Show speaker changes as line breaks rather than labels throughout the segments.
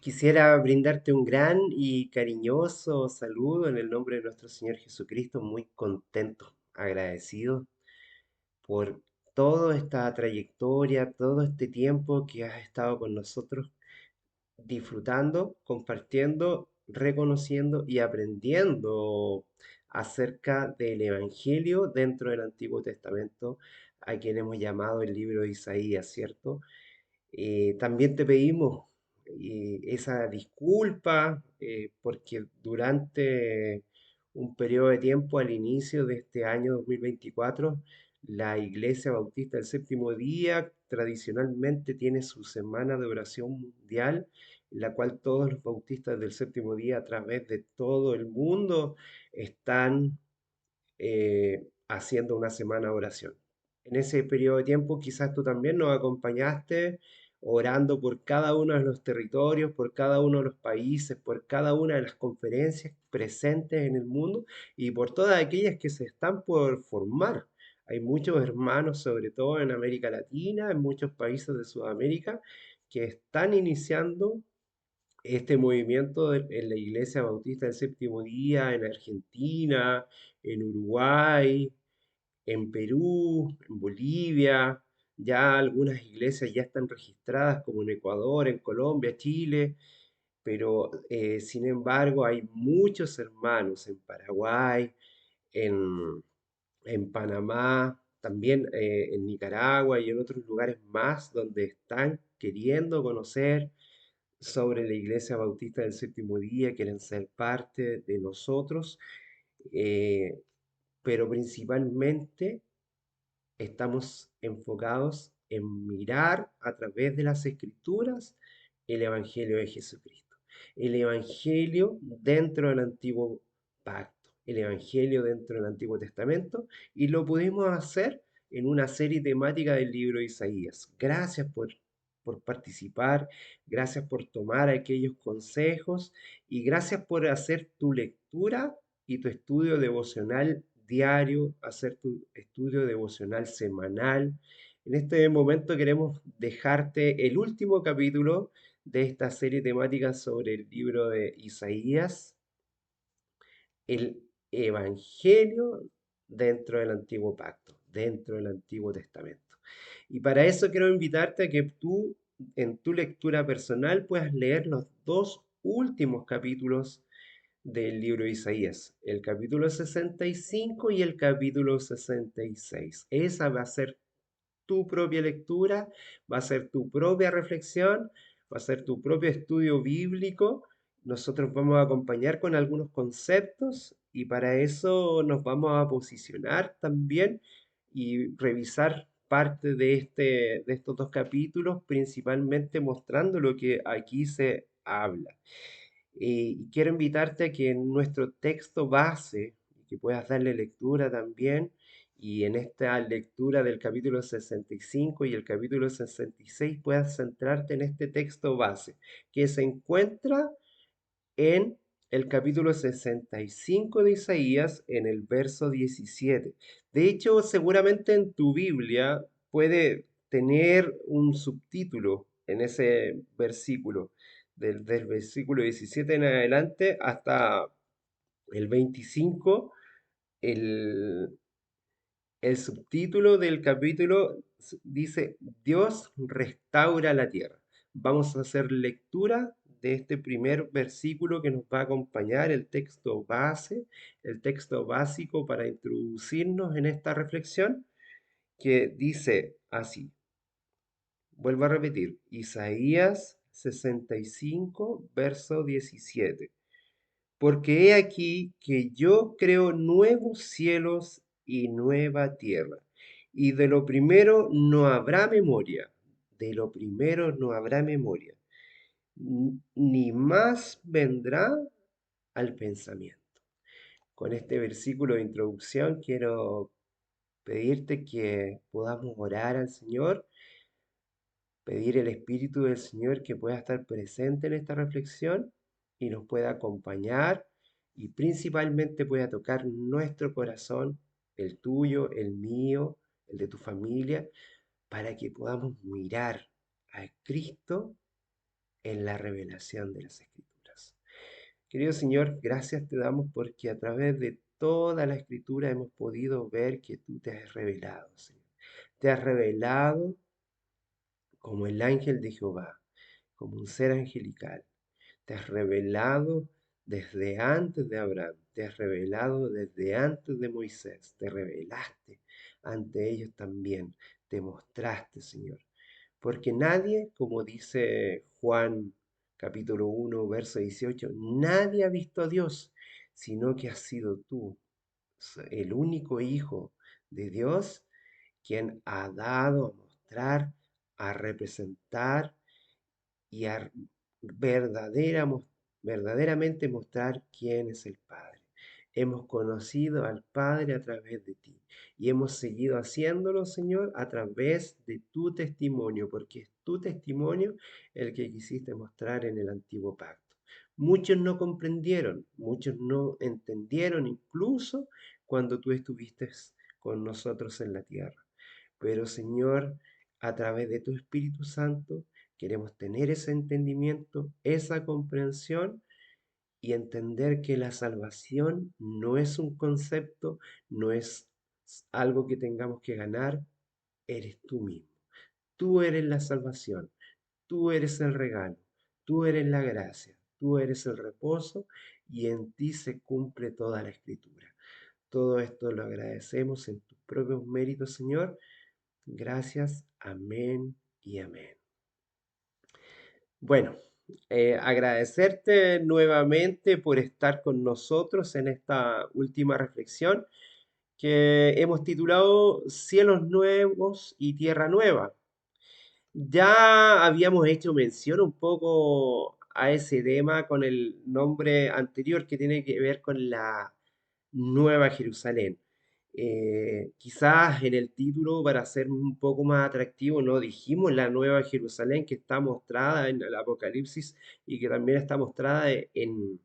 Quisiera brindarte un gran y cariñoso saludo en el nombre de nuestro Señor Jesucristo, muy contento, agradecido por toda esta trayectoria, todo este tiempo que has estado con nosotros, disfrutando, compartiendo, reconociendo y aprendiendo acerca del Evangelio dentro del Antiguo Testamento, a quien hemos llamado el libro de Isaías, ¿cierto? También te pedimos esa disculpa porque durante un periodo de tiempo al inicio de este año 2024, la Iglesia Bautista del Séptimo Día tradicionalmente tiene su semana de oración mundial, en la cual todos los bautistas del Séptimo Día a través de todo el mundo están haciendo una semana de oración. En ese periodo de tiempo quizás tú también nos acompañaste orando por cada uno de los territorios, por cada uno de los países, por cada una de las conferencias presentes en el mundo y por todas aquellas que se están por formar. Hay muchos hermanos, sobre todo en América Latina, en muchos países de Sudamérica, que están iniciando este movimiento en la Iglesia Bautista del Séptimo Día, en Argentina, en Uruguay, en Perú, en Bolivia. Ya algunas iglesias ya están registradas como en Ecuador, en Colombia, Chile, pero sin embargo hay muchos hermanos en Paraguay, en, en Panamá, también en Nicaragua y en otros lugares más donde están queriendo conocer sobre la Iglesia Bautista del Séptimo Día, quieren ser parte de nosotros, eh, pero principalmente estamos enfocados en mirar a través de las Escrituras el Evangelio de Jesucristo, el Evangelio dentro del Antiguo Pacto, el Evangelio dentro del Antiguo Testamento, y lo pudimos hacer en una serie temática del libro de Isaías. Gracias por participar, gracias por tomar aquellos consejos y gracias por hacer tu lectura y tu estudio devocional diario, hacer tu estudio devocional semanal. En este momento queremos dejarte el último capítulo de esta serie temática sobre el libro de Isaías, el Evangelio dentro del Antiguo Pacto, dentro del Antiguo Testamento. Y para eso quiero invitarte a que tú, en tu lectura personal, puedas leer los dos últimos capítulos del libro de Isaías, el capítulo 65 y el capítulo 66. Esa va a ser tu propia lectura, va a ser tu propia reflexión, va a ser tu propio estudio bíblico. Nosotros vamos a acompañar con algunos conceptos y para eso nos vamos a posicionar también y revisar parte de estos dos capítulos, principalmente mostrando lo que aquí se habla. Y quiero invitarte a que en nuestro texto base, que puedas darle lectura también, y en esta lectura del capítulo 65 y el capítulo 66 puedas centrarte en este texto base, que se encuentra en el capítulo 65 de Isaías, en el verso 17. De hecho, seguramente en tu Biblia puede tener un subtítulo en ese versículo, del versículo 17 en adelante hasta el 25. El, el subtítulo del capítulo dice, Dios restaura la tierra. Vamos a hacer lectura de este primer versículo que nos va a acompañar, el texto base, el texto básico para introducirnos en esta reflexión, que dice así. Vuelvo a repetir, Isaías 65, verso 17. Porque he aquí que yo creo nuevos cielos y nueva tierra, y de lo primero no habrá memoria, de lo primero no habrá memoria, ni más vendrá al pensamiento. Con este versículo de introducción quiero pedirte que podamos orar al Señor, pedir el Espíritu del Señor que pueda estar presente en esta reflexión y nos pueda acompañar y principalmente pueda tocar nuestro corazón, el tuyo, el mío, el de tu familia, para que podamos mirar a Cristo en la revelación de las Escrituras. Querido Señor, gracias te damos porque a través de toda la Escritura hemos podido ver que tú te has revelado, Señor. Te has revelado como el ángel de Jehová, como un ser angelical. Te has revelado desde antes de Abraham, te has revelado desde antes de Moisés, te revelaste ante ellos también, te mostraste, Señor. Porque nadie, como dice Juan capítulo 1, verso 18, nadie ha visto a Dios, sino que has sido tú, el único Hijo de Dios, quien ha dado a mostrar, a representar y a verdadera verdaderamente mostrar quién es el Padre. Hemos conocido al Padre a través de ti y hemos seguido haciéndolo, Señor, a través de tu testimonio, porque es tu testimonio el que quisiste mostrar en el antiguo pacto. Muchos no comprendieron, muchos no entendieron incluso cuando tú estuviste con nosotros en la tierra. Pero, Señor, a través de tu Espíritu Santo, queremos tener ese entendimiento, esa comprensión y entender que la salvación no es un concepto, no es algo que tengamos que ganar, eres tú mismo. Tú eres la salvación, tú eres el regalo, tú eres la gracia, tú eres el reposo y en ti se cumple toda la escritura. Todo esto lo agradecemos en tus propios méritos, Señor. Gracias, amén y amén. Bueno, agradecerte nuevamente por estar con nosotros en esta última reflexión que hemos titulado Cielos Nuevos y Tierra Nueva. Ya habíamos hecho mención un poco a ese tema con el nombre anterior que tiene que ver con la Nueva Jerusalén. Quizás en el título, para ser un poco más atractivo, no dijimos la Nueva Jerusalén que está mostrada en el Apocalipsis y que también está mostrada en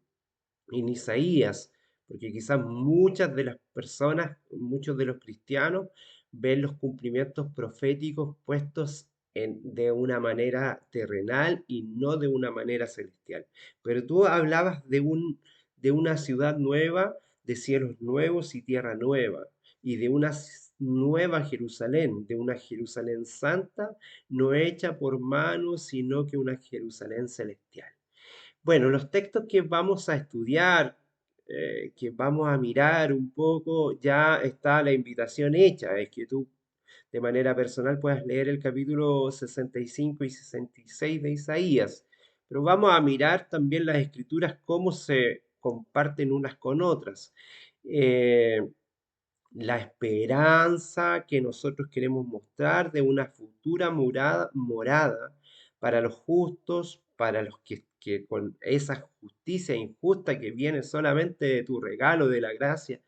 Isaías, porque quizás muchas de las personas, muchos de los cristianos, ven los cumplimientos proféticos puestos de una manera terrenal y no de una manera celestial. Pero tú hablabas de una ciudad nueva, de cielos nuevos y tierra nueva, y de una nueva Jerusalén, de una Jerusalén santa, no hecha por manos, sino que una Jerusalén celestial. Bueno, los textos que vamos a estudiar, que vamos a mirar un poco, ya está la invitación hecha, es que tú de manera personal puedas leer el capítulo 65 y 66 de Isaías, pero vamos a mirar también las escrituras, cómo se comparten unas con otras. Eh, la esperanza que nosotros queremos mostrar de una futura morada para los justos, para los que con esa justicia injusta que viene solamente de tu regalo, de la gracia,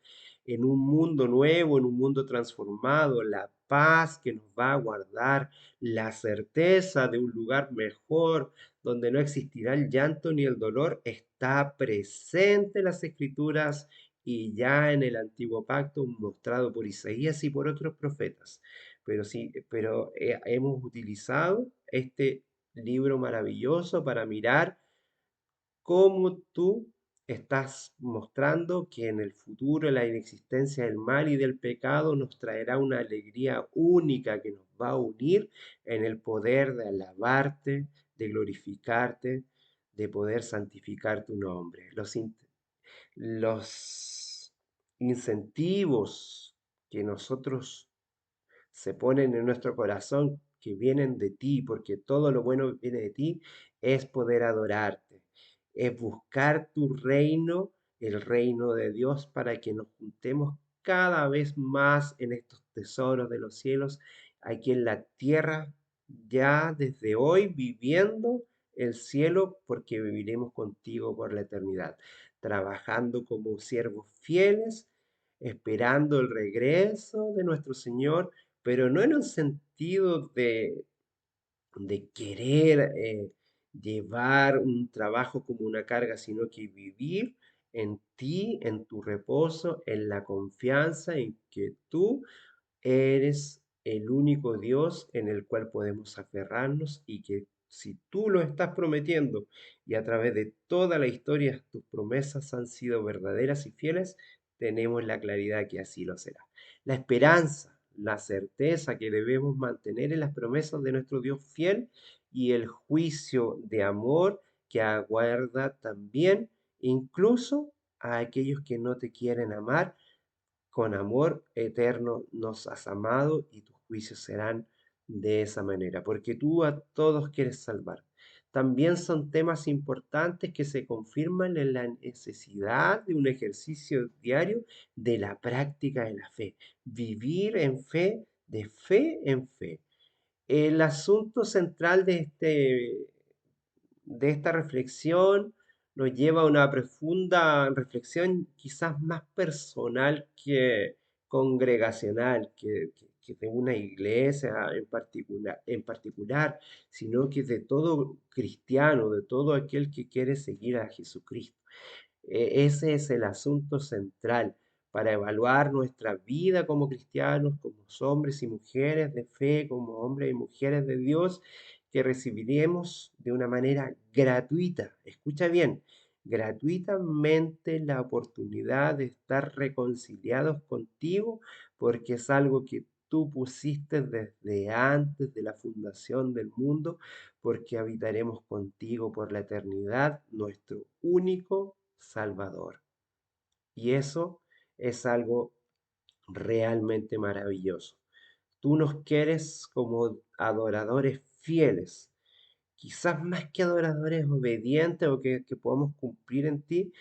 en un mundo nuevo, en un mundo transformado, la paz que nos va a guardar, la certeza de un lugar mejor, donde no existirá el llanto ni el dolor, está presente en las escrituras y ya en el antiguo pacto mostrado por Isaías y por otros profetas. Pero sí, pero hemos utilizado este libro maravilloso para mirar cómo tú estás mostrando que en el futuro la inexistencia del mal y del pecado nos traerá una alegría única que nos va a unir en el poder de alabarte, de glorificarte, de poder santificar tu nombre. Los incentivos que nosotros se ponen en nuestro corazón, que vienen de ti, porque todo lo bueno viene de ti, es poder adorarte, es buscar tu reino, el reino de Dios, para que nos juntemos cada vez más en estos tesoros de los cielos, aquí en la tierra, ya desde hoy viviendo el cielo, porque viviremos contigo por la eternidad, trabajando como siervos fieles, esperando el regreso de nuestro Señor, pero no en un sentido de querer llevar un trabajo como una carga, sino que vivir en ti, en tu reposo, en la confianza en que tú eres el único Dios en el cual podemos aferrarnos y que si tú lo estás prometiendo y a través de toda la historia tus promesas han sido verdaderas y fieles, tenemos la claridad que así lo será. La esperanza, la certeza que debemos mantener en las promesas de nuestro Dios fiel y el juicio de amor que aguarda también incluso a aquellos que no te quieren amar con amor eterno nos has amado y tus juicios serán de esa manera, porque tú a todos quieres salvar. También son temas importantes que se confirman en la necesidad de un ejercicio diario de la práctica de la fe. Vivir en fe, de fe en fe. El asunto central de esta reflexión nos lleva a una profunda reflexión, quizás más personal que congregacional, que de una iglesia en particular, sino que de todo cristiano, de todo aquel que quiere seguir a Jesucristo. Ese es el asunto central para evaluar nuestra vida como cristianos, como hombres y mujeres de fe, como hombres y mujeres de Dios, que recibiremos de una manera gratuita. Escucha bien, gratuitamente la oportunidad de estar reconciliados contigo, porque es algo que tú pusiste desde antes de la fundación del mundo, porque habitaremos contigo por la eternidad, nuestro único Salvador. Y eso es algo realmente maravilloso. Tú nos quieres como adoradores fieles, quizás más que adoradores obedientes o que podamos cumplir en ti,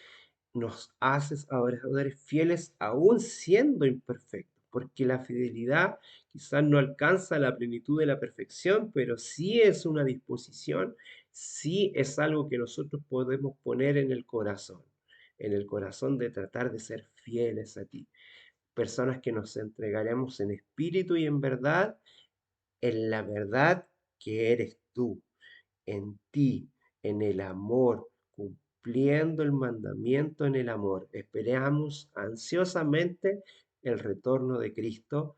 nos haces adoradores fieles aún siendo imperfectos, porque la fidelidad quizás no alcanza la plenitud de la perfección, pero sí es una disposición, sí es algo que nosotros podemos poner en el corazón de tratar de ser fieles a ti, personas que nos entregaremos en espíritu y en la verdad que eres tú en ti, en el amor, cumpliendo el mandamiento en el amor. Esperamos ansiosamente el retorno de Cristo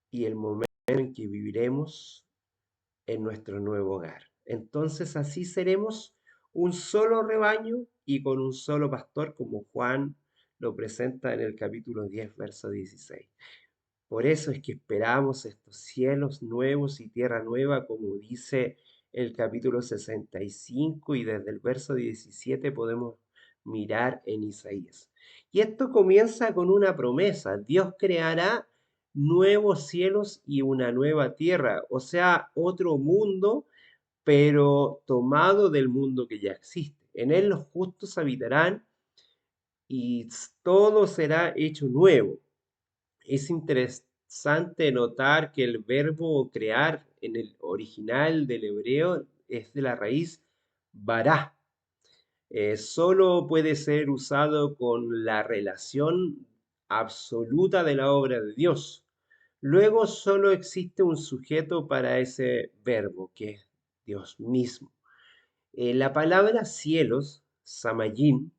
y el momento en que viviremos en nuestro nuevo hogar. Entonces así seremos un solo rebaño y con un solo pastor, como Juan lo presenta en el capítulo 10, verso 16. Por eso es que esperamos estos cielos nuevos y tierra nueva, como dice el capítulo 65, y desde el verso 17 podemos mirar en Isaías. Y esto comienza con una promesa: Dios creará nuevos cielos y una nueva tierra, o sea, otro mundo, pero tomado del mundo que ya existe. En él los justos habitarán y todo será hecho nuevo. Es interesante notar que el verbo crear en el original del hebreo es de la raíz bará. Solo puede ser usado con la relación absoluta de la obra de Dios. Luego solo existe un sujeto para ese verbo, que es Dios mismo. La palabra cielos, samayim,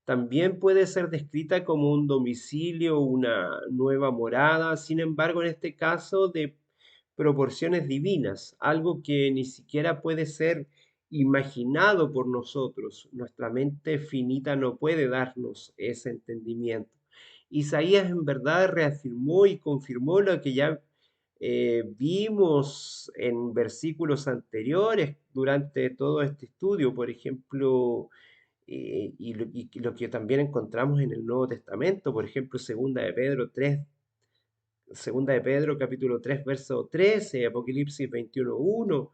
también puede ser descrita como un domicilio, una nueva morada, sin embargo, en este caso de proporciones divinas, algo que ni siquiera puede ser imaginado por nosotros. Nuestra mente finita no puede darnos ese entendimiento. Isaías en verdad reafirmó y confirmó lo que ya vimos en versículos anteriores durante todo este estudio, por ejemplo, y lo que también encontramos en el Nuevo Testamento, por ejemplo, Segunda de Pedro capítulo 3 verso 13, Apocalipsis 21:1,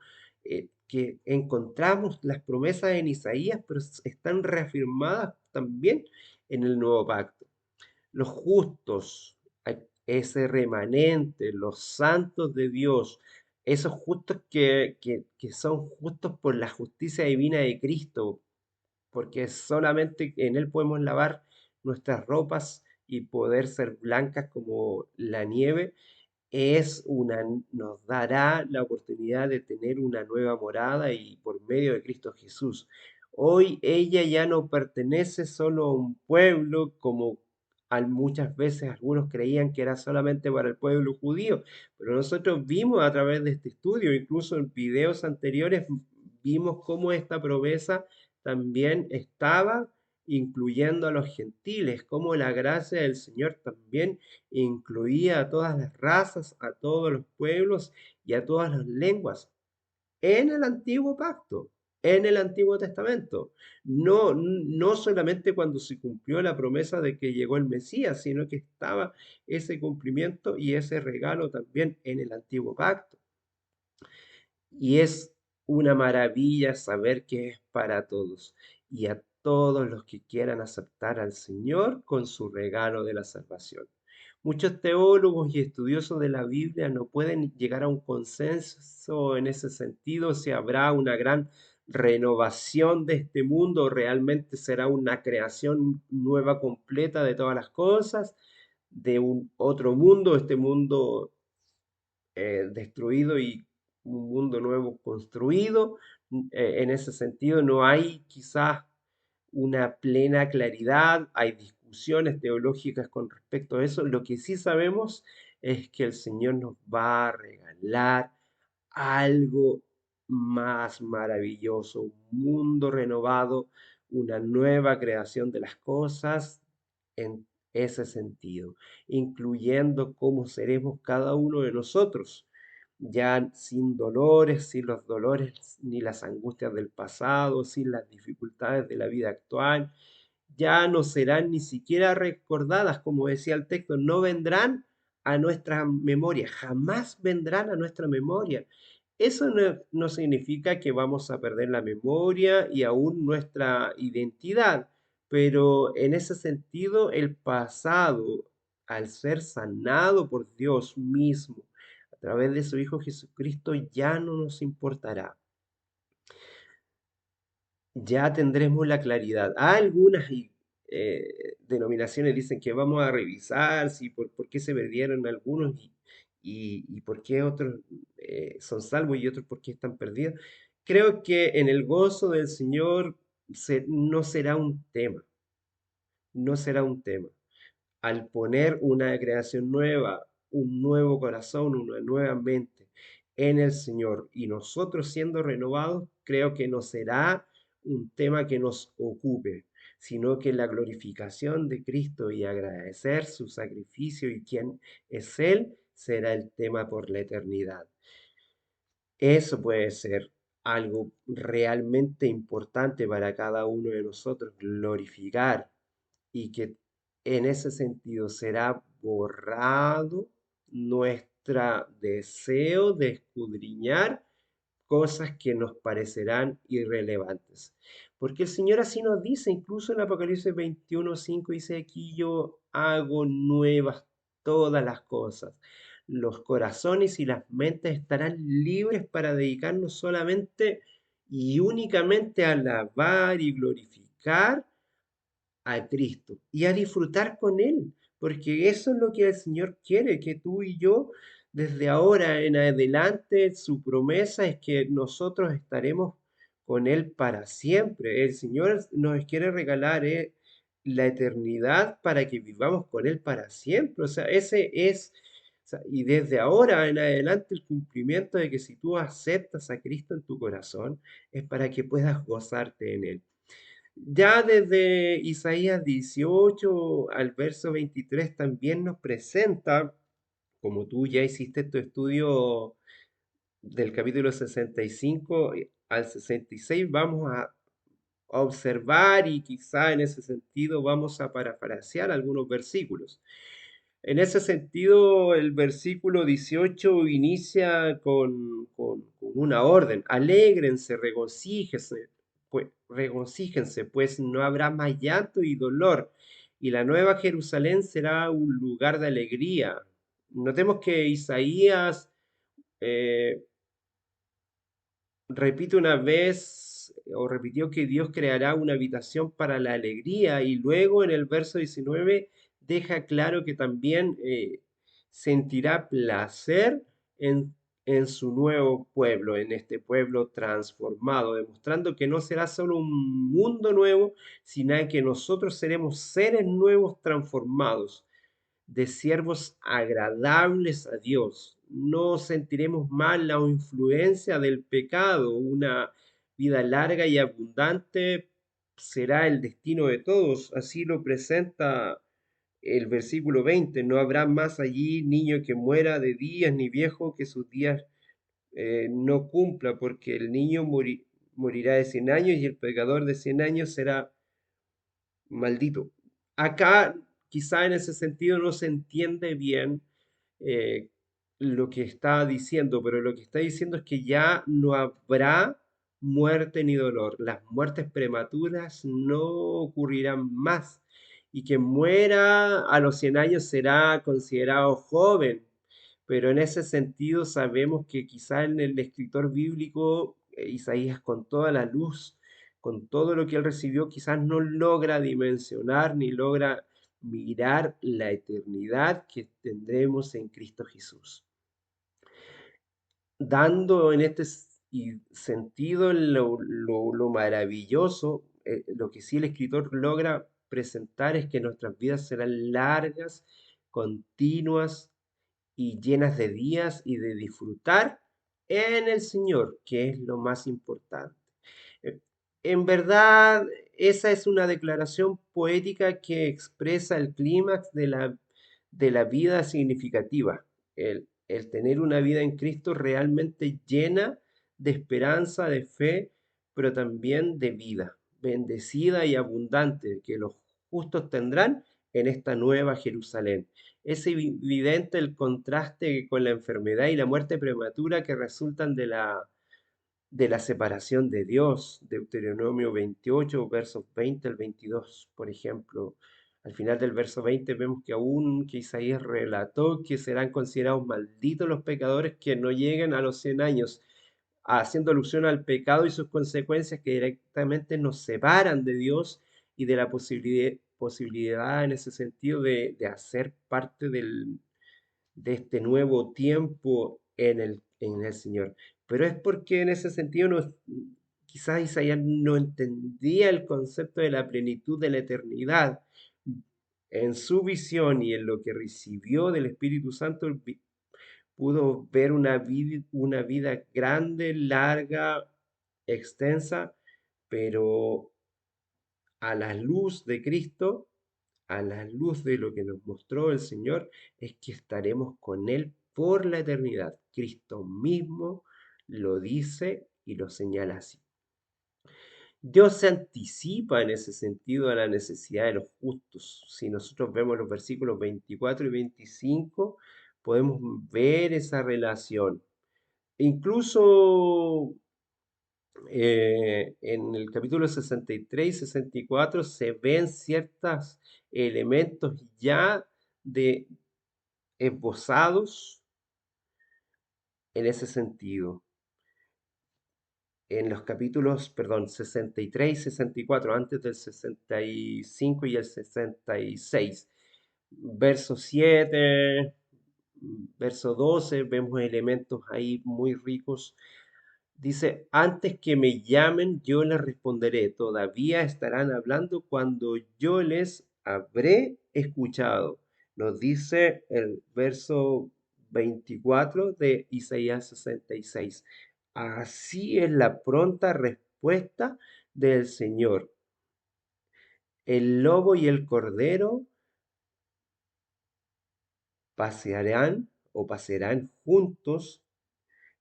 que encontramos las promesas en Isaías, pero están reafirmadas también en el Nuevo Pacto. Los justos, ese remanente, los santos de Dios, esos justos que son justos por la justicia divina de Cristo, porque solamente en Él podemos lavar nuestras ropas y poder ser blancas como la nieve, nos dará la oportunidad de tener una nueva morada y por medio de Cristo Jesús. Hoy ella ya no pertenece solo a un pueblo como Muchas veces algunos creían que era solamente para el pueblo judío, pero nosotros vimos a través de este estudio, incluso en videos anteriores, vimos cómo esta promesa también estaba incluyendo a los gentiles, cómo la gracia del Señor también incluía a todas las razas, a todos los pueblos y a todas las lenguas en el antiguo pacto, en el Antiguo Testamento. No solamente cuando se cumplió la promesa de que llegó el Mesías, sino que estaba ese cumplimiento y ese regalo también en el Antiguo Pacto. Y es una maravilla saber que es para todos y a todos los que quieran aceptar al Señor con su regalo de la salvación. Muchos teólogos y estudiosos de la Biblia no pueden llegar a un consenso en ese sentido, si habrá una gran renovación de este mundo, o realmente será una creación nueva completa de todas las cosas, de un otro mundo, este mundo destruido y un mundo nuevo construido. En ese sentido, no hay quizás una plena claridad, hay discusiones teológicas con respecto a eso. Lo que sí sabemos es que el Señor nos va a regalar algo más maravilloso, un mundo renovado, una nueva creación de las cosas en ese sentido, incluyendo cómo seremos cada uno de nosotros, ya sin dolores, sin los dolores ni las angustias del pasado, sin las dificultades de la vida actual, ya no serán ni siquiera recordadas, como decía el texto, no vendrán a nuestra memoria, jamás vendrán a nuestra memoria. Eso no significa que vamos a perder la memoria y aún nuestra identidad, pero en ese sentido el pasado, al ser sanado por Dios mismo, a través de su Hijo Jesucristo, ya no nos importará. Ya tendremos la claridad. Algunas denominaciones dicen que vamos a revisar si por qué se perdieron algunos y por qué otros son salvos y otros por qué están perdidos. Creo que en el gozo del Señor no será un tema, no será un tema al poner una creación nueva, un nuevo corazón, una nueva mente en el Señor y nosotros siendo renovados, creo que no será un tema que nos ocupe, sino que la glorificación de Cristo y agradecer su sacrificio y quién es Él será el tema por la eternidad. Eso puede ser algo realmente importante para cada uno de nosotros, glorificar y que en ese sentido será borrado nuestro deseo de escudriñar cosas que nos parecerán irrelevantes. Porque el Señor así nos dice, incluso en Apocalipsis 21:5 dice, aquí yo hago nuevas todas las cosas. Los corazones y las mentes estarán libres para dedicarnos solamente y únicamente a alabar y glorificar a Cristo y a disfrutar con Él, porque eso es lo que el Señor quiere, que tú y yo, desde ahora en adelante, su promesa es que nosotros estaremos con Él para siempre. El Señor nos quiere regalar la eternidad para que vivamos con Él para siempre. O sea, ese es, o sea, y desde ahora en adelante el cumplimiento de que si tú aceptas a Cristo en tu corazón, es para que puedas gozarte en Él. Ya desde Isaías 18 al verso 23 también nos presenta, como tú ya hiciste tu estudio del capítulo 65 al 66, vamos a observar y quizá en ese sentido vamos a parafrasear algunos versículos. En ese sentido, el versículo 18 inicia con una orden. Alégrense, regocíjense, pues no habrá más llanto y dolor, y la nueva Jerusalén será un lugar de alegría. Notemos que Isaías eh, repite una vez o repitió que Dios creará una habitación para la alegría y luego en el verso 19 deja claro que también sentirá placer en en su nuevo pueblo, en este pueblo transformado, demostrando que no será solo un mundo nuevo, sino que nosotros seremos seres nuevos transformados, de siervos agradables a Dios. No sentiremos más la influencia del pecado. Una vida larga y abundante será el destino de todos. Así lo presenta el versículo 20. No habrá más allí niño que muera de días, ni viejo que sus días no cumpla, porque el niño morirá de 100 años y el pecador de 100 años será maldito. Acá, quizá en ese sentido, no se entiende bien eh, lo que está diciendo, pero lo que está diciendo es que ya no habrá muerte ni dolor. Las muertes prematuras no ocurrirán más. Y quien muera a los 100 años será considerado joven. Pero en ese sentido sabemos que quizá en el escritor bíblico, Isaías, con toda la luz, con todo lo que él recibió, quizás no logra dimensionar ni logra mirar la eternidad que tendremos en Cristo Jesús, dando en este sentido lo maravilloso. Lo que sí el escritor logra presentar es que nuestras vidas serán largas, continuas y llenas de días y de disfrutar en el Señor, que es lo más importante. Eh, En verdad, esa es una declaración poética que expresa el clímax de la vida significativa. El tener una vida en Cristo realmente llena de esperanza, de fe, pero también de vida, bendecida y abundante, que los justos tendrán en esta nueva Jerusalén. Es evidente el contraste con la enfermedad y la muerte prematura que resultan de la separación de Dios. Deuteronomio 28, versos 20 al 22, por ejemplo. Al final del verso 20 vemos que aún que Isaías relató que serán considerados malditos los pecadores que no lleguen a los 100 años, haciendo alusión al pecado y sus consecuencias que directamente nos separan de Dios y de la posibilidad en ese sentido de hacer parte de este nuevo tiempo en el Señor. Pero es porque en ese sentido quizás Isaías no entendía el concepto de la plenitud de la eternidad. En su visión y en lo que recibió del Espíritu Santo, pudo ver una vida grande, larga, extensa, pero a la luz de Cristo, a la luz de lo que nos mostró el Señor, es que estaremos con Él por la eternidad. Cristo mismo lo dice y lo señala así. Dios se anticipa en ese sentido a la necesidad de los justos. Si nosotros vemos los versículos 24 y 25, podemos ver esa relación. Incluso en el capítulo 63 y 64 se ven ciertos elementos ya de esbozados en ese sentido. En los capítulos, perdón, 63 y 64, antes del 65 y el 66. Verso 7, verso 12, vemos elementos ahí muy ricos. Dice, antes que me llamen, yo les responderé. Todavía estarán hablando cuando yo les habré escuchado. Nos dice el verso 24 de Isaías 66. Así es la pronta respuesta del Señor. El lobo y el cordero pasearán o pasearán juntos.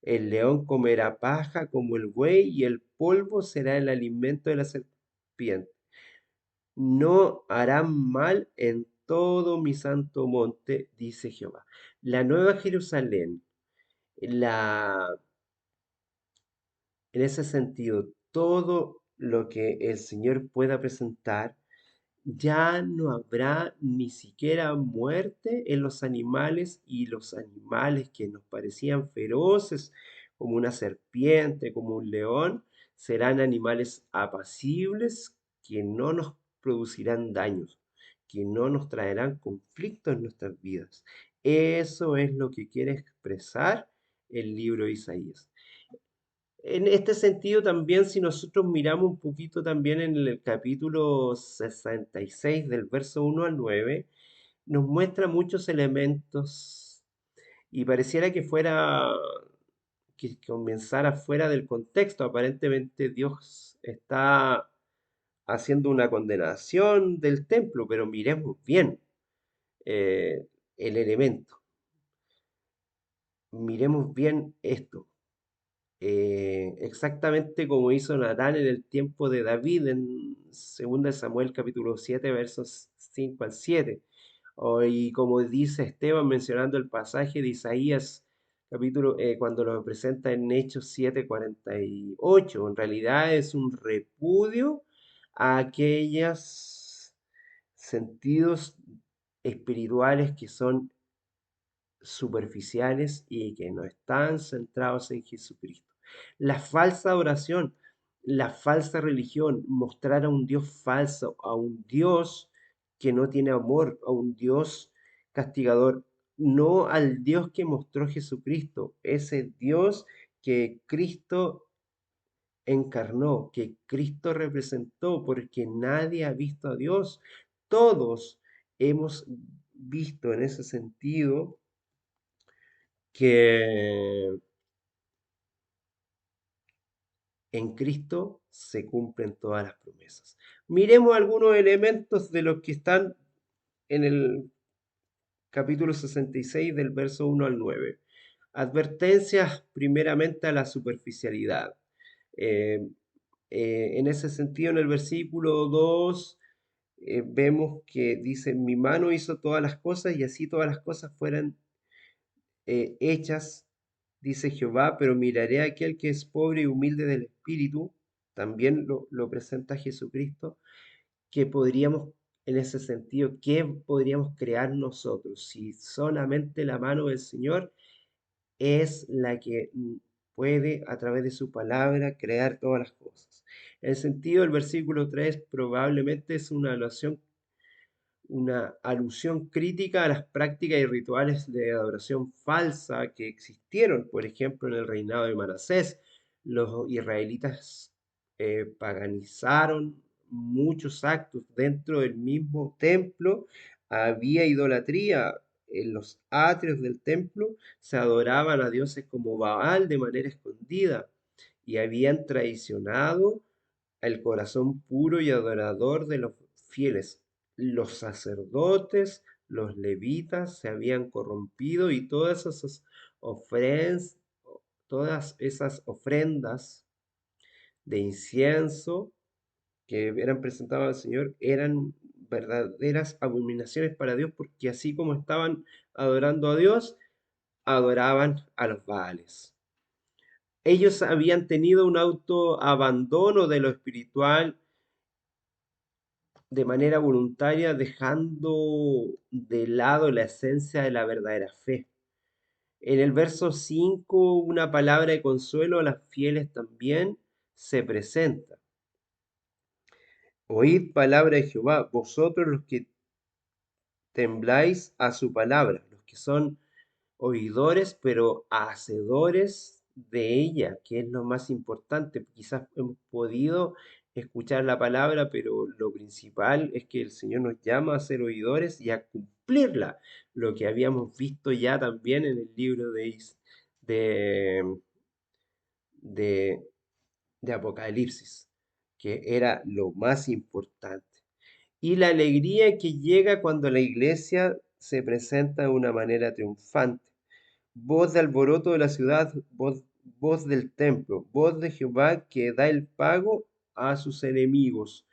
El león comerá paja como el buey y el polvo será el alimento de la serpiente. No harán mal en todo mi santo monte, dice Jehová. La nueva Jerusalén, la, en ese sentido, todo lo que el Señor pueda presentar, ya no habrá ni siquiera muerte en los animales, y los animales que nos parecían feroces, como una serpiente, como un león, serán animales apacibles que no nos producirán daños, que no nos traerán conflictos en nuestras vidas. Eso es lo que quiere expresar el libro de Isaías. En este sentido, también si nosotros miramos un poquito también en el capítulo 66 del verso 1 al 9, nos muestra muchos elementos y pareciera que fuera, que comenzara fuera del contexto. Aparentemente Dios está haciendo una condenación del templo, pero miremos bien eh, el elemento. Miremos bien esto. Exactamente como hizo Natán en el tiempo de David en 2 Samuel capítulo 7 versos 5 al 7. Y como dice Esteban mencionando el pasaje de Isaías capítulo, cuando lo presenta en Hechos 7:48, en realidad es un repudio a aquellos sentidos espirituales que son superficiales y que no están centrados en Jesucristo. La falsa oración, la falsa religión, mostrar a un Dios falso, a un Dios que no tiene amor, a un Dios castigador, no al Dios que mostró Jesucristo, ese Dios que Cristo encarnó, que Cristo representó, porque nadie ha visto a Dios. Todos hemos visto en ese sentido que en Cristo se cumplen todas las promesas. Miremos algunos elementos de los que están en el capítulo 66 del verso 1 al 9. Advertencias primeramente a la superficialidad. Eh, en ese sentido, en el versículo 2 vemos que dice, mi mano hizo todas las cosas y así todas las cosas fueran hechas, dice Jehová, pero miraré a aquel que es pobre y humilde del espíritu, también lo presenta Jesucristo, que podríamos, en ese sentido, ¿qué podríamos crear nosotros? Si solamente la mano del Señor es la que puede, a través de su palabra, crear todas las cosas. En el sentido del versículo 3 probablemente es una alusión crítica a las prácticas y rituales de adoración falsa que existieron, por ejemplo, en el reinado de Manasés. Los israelitas paganizaron muchos actos dentro del mismo templo, había idolatría. En los atrios del templo se adoraban a dioses como Baal de manera escondida y habían traicionado el corazón puro y adorador de los fieles. Los sacerdotes, los levitas se habían corrompido y ofrendas, todas esas ofrendas de incienso que eran presentadas al Señor eran verdaderas abominaciones para Dios, porque así como estaban adorando a Dios, adoraban a los Baales. Ellos habían tenido un autoabandono de lo espiritual de manera voluntaria, dejando de lado la esencia de la verdadera fe. En el verso 5 una palabra de consuelo a las fieles también se presenta. Oíd palabra de Jehová, vosotros los que tembláis a su palabra, los que son oidores, pero hacedores de ella, que es lo más importante. Quizás hemos podido escuchar la palabra, pero lo principal es que el Señor nos llama a ser oidores y a cumplirla, lo que habíamos visto ya también en el libro de, de, de Apocalipsis, que era lo más importante. Y la alegría que llega cuando la iglesia se presenta de una manera triunfante. Voz de alboroto de la ciudad, voz del templo, voz de Jehová que da el pago a sus enemigos.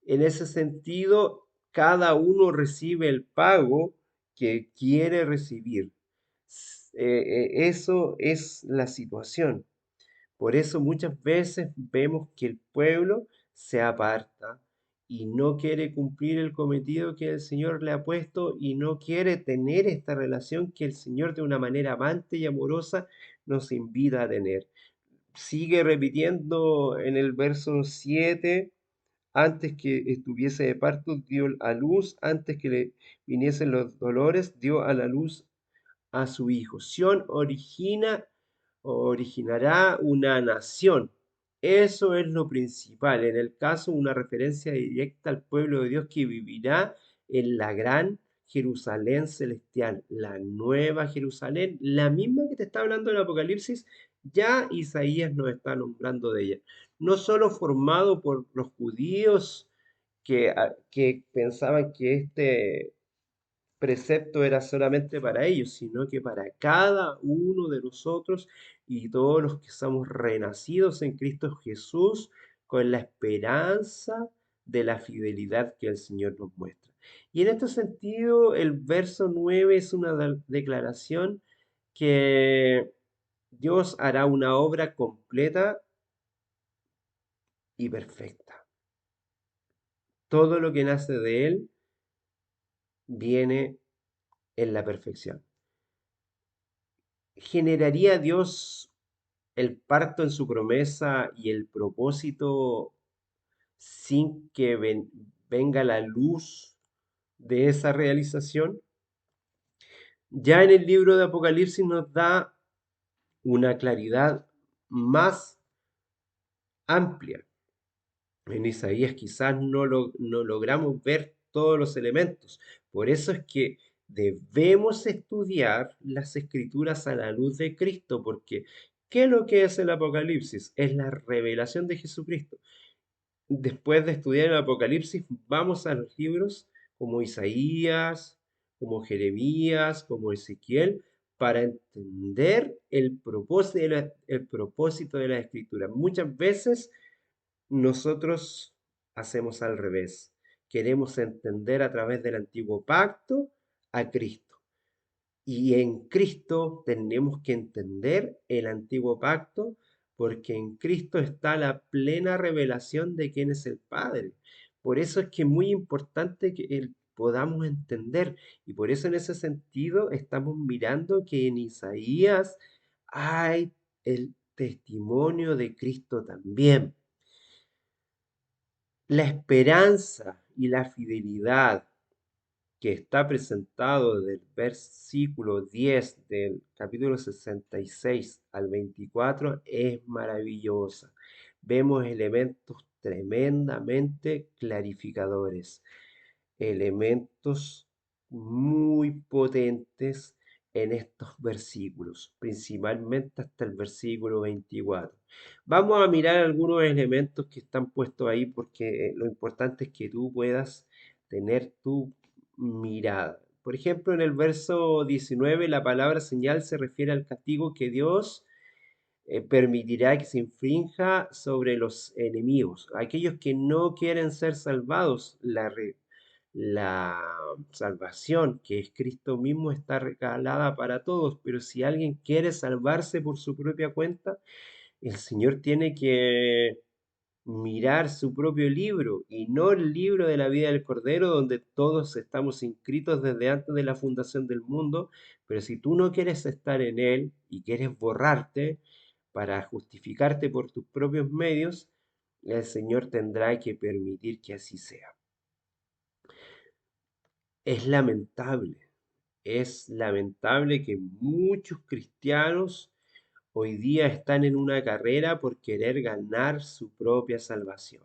En ese sentido, cada uno recibe el pago que quiere recibir. Eso es la situación. Por eso muchas veces vemos que el pueblo se aparta y no quiere cumplir el cometido que el Señor le ha puesto y no quiere tener esta relación que el Señor de una manera amante y amorosa nos invita a tener. Sigue repitiendo en el verso 7, antes que estuviese de parto dio a luz, antes que le viniesen los dolores, dio a la luz a su hijo. Sión origina originará una nación. Eso es lo principal. En el caso, una referencia directa al pueblo de Dios que vivirá en la gran Jerusalén celestial, la nueva Jerusalén, la misma que te está hablando el Apocalipsis, ya Isaías nos está nombrando de ella. No solo formado por los judíos que pensaban que este precepto era solamente para ellos, sino que para cada uno de nosotros y todos los que somos renacidos en Cristo Jesús con la esperanza de la fidelidad que el Señor nos muestra. Y en este sentido, el verso 9 es una declaración que Dios hará una obra completa y perfecta. Todo lo que nace de Él viene en la perfección. ¿Generaría Dios el parto en su promesa y el propósito sin que venga la luz de esa realización? Ya en el libro de Apocalipsis nos da una claridad más amplia. En Isaías quizás no logramos ver todos los elementos. Por eso es que debemos estudiar las escrituras a la luz de Cristo, porque ¿qué es lo que es el Apocalipsis? Es la revelación de Jesucristo. Después de estudiar el Apocalipsis, vamos a los libros como Isaías, como Jeremías, como Ezequiel, para entender el propósito de la escritura. Muchas veces nosotros hacemos al revés. Queremos entender a través del antiguo pacto a Cristo. Y en Cristo tenemos que entender el antiguo pacto porque en Cristo está la plena revelación de quién es el Padre. Por eso es que es muy importante que podamos entender. Y por eso en ese sentido estamos mirando que en Isaías hay el testimonio de Cristo también. La esperanza y la fidelidad que está presentado del versículo 10 del capítulo 66 al 24 es maravillosa. Vemos elementos tremendamente clarificadores, elementos muy potentes en estos versículos, principalmente hasta el versículo 24. Vamos a mirar algunos elementos que están puestos ahí porque lo importante es que tú puedas tener tu mirada. Por ejemplo, en el verso 19, la palabra señal se refiere al castigo que Dios permitirá que se infrinja sobre los enemigos, aquellos que no quieren ser salvados. La salvación, que es Cristo mismo, está regalada para todos, pero si alguien quiere salvarse por su propia cuenta, el Señor tiene que mirar su propio libro y no el libro de la vida del Cordero, donde todos estamos inscritos desde antes de la fundación del mundo, pero si tú no quieres estar en él y quieres borrarte para justificarte por tus propios medios, el Señor tendrá que permitir que así sea. Es lamentable, es lamentable que muchos cristianos hoy día están en una carrera por querer ganar su propia salvación.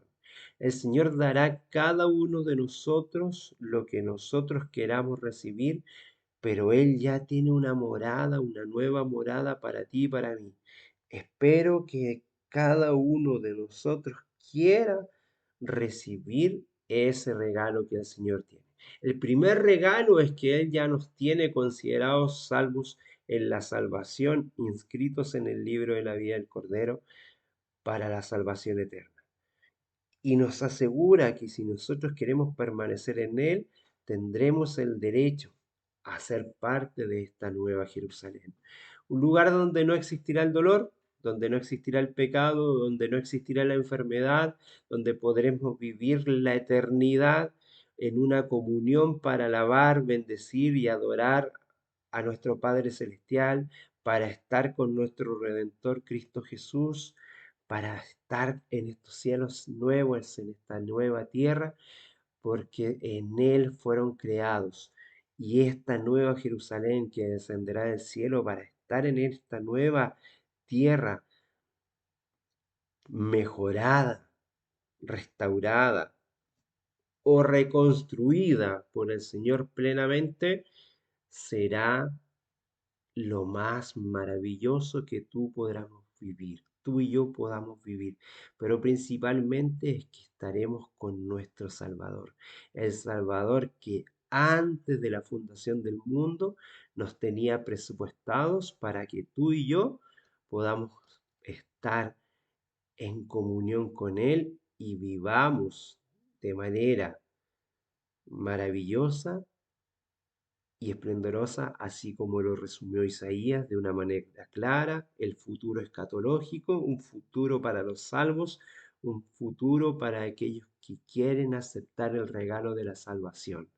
El Señor dará a cada uno de nosotros lo que nosotros queramos recibir, pero Él ya tiene una morada, una nueva morada para ti y para mí. Espero que cada uno de nosotros quiera recibir ese regalo que el Señor tiene. El primer regalo es que Él ya nos tiene considerados salvos en la salvación, inscritos en el libro de la vida del Cordero para la salvación eterna. Y nos asegura que si nosotros queremos permanecer en Él, tendremos el derecho a ser parte de esta nueva Jerusalén. Un lugar donde no existirá el dolor, donde no existirá el pecado, donde no existirá la enfermedad, donde podremos vivir la eternidad en una comunión para alabar, bendecir y adorar a nuestro Padre Celestial, para estar con nuestro Redentor Cristo Jesús, para estar en estos cielos nuevos, en esta nueva tierra, porque en Él fueron creados. Y esta nueva Jerusalén que descenderá del cielo para estar en esta nueva tierra mejorada, restaurada o reconstruida por el Señor plenamente, será lo más maravilloso que tú podamos vivir, tú y yo podamos vivir, pero principalmente es que estaremos con nuestro Salvador, el Salvador que antes de la fundación del mundo nos tenía presupuestados para que tú y yo podamos estar en comunión con Él y vivamos de manera maravillosa y esplendorosa, así como lo resumió Isaías de una manera clara, el futuro escatológico, un futuro para los salvos, un futuro para aquellos que quieren aceptar el regalo de la salvación.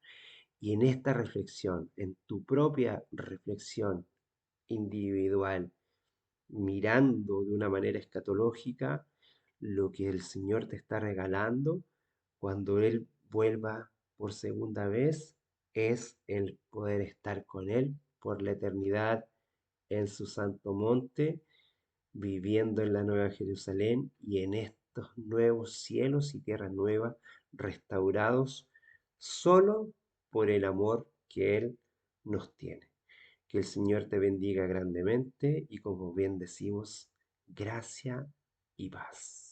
Y en esta reflexión, en tu propia reflexión individual, mirando de una manera escatológica lo que el Señor te está regalando cuando Él vuelva por segunda vez, es el poder estar con Él por la eternidad en su santo monte, viviendo en la Nueva Jerusalén y en estos nuevos cielos y tierras nuevas restaurados solo por el amor que Él nos tiene. Que el Señor te bendiga grandemente y como bien decimos, gracia y paz.